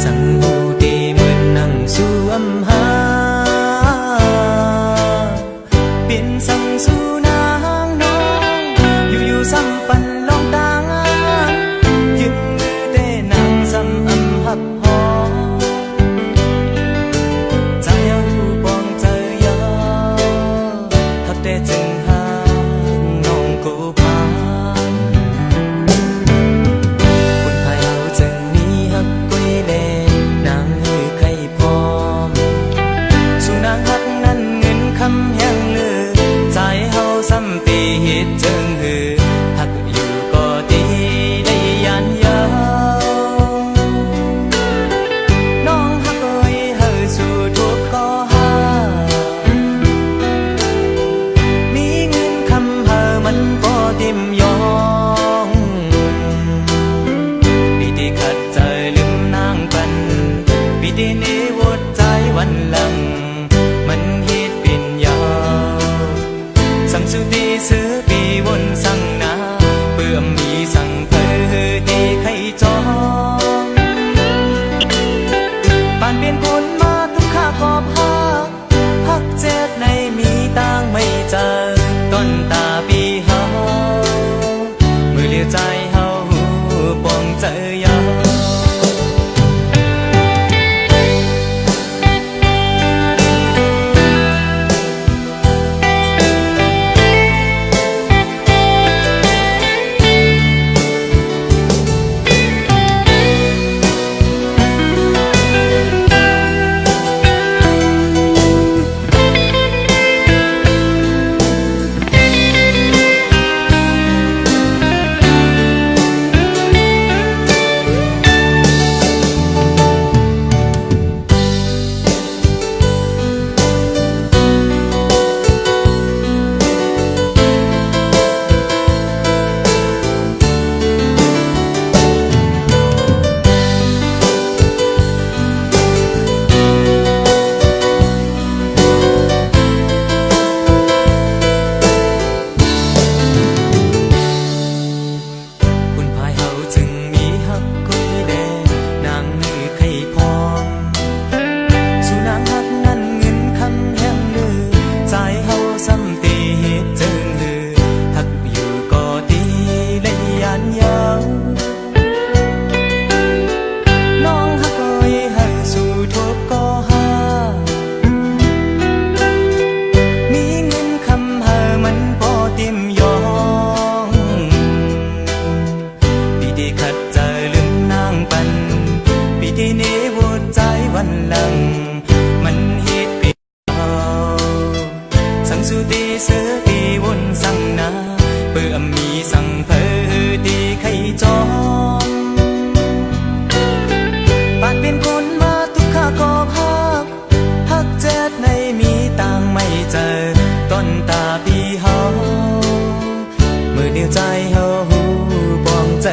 สั่งหูตีเหมือนนั่งสู่อำหาเปลี่ยนสั่งสู่นางน้องอยู่ๆซ้ำปันลองต่างยึดมือแต่นางซ้ำอำหับหอใจเอาปองเจอยอหักแต่จึงหาน้องกูพานคนภายเอาจึงมีหักกุยเล่นางหือใครพร้อมสู่นางหักนั้นเงินคำแห้งเลือใจเฮาซ้ำตีเหตุเจิงหือหักอยู่ก็ดีได้ยันยาวน้องหักเอ้ยเฮาสู่ทุกก็หามีเงินคำเฮามันก็เต็มยองปีที่ขัดใจลืมนางปันปีที่นี้วดใจวันหลังมันเหตุเป็นยาวสั่งสุตีซื้อปีวนสั่งนาเพื่อมีสั่งเพอตีไข่จอมป่านเปลี่ยนคนมาทุกข้ากอบหักเจ็ดในมีต่างไม่เจอต้นตาปีเฮามือเลี้ยวใจเฮาปองเจอยาวมันเหตุปีเอาสั่งสุตีซื้อปีวนสั่งนาเพื่อมีสั่งเพอตีไข่จอมป่านเป็นคนมาทุกข้ากอบหักเจ็ดในมีต่างไม่เจอต้นตาปีเฮามือเดียวใจเฮาปองใจ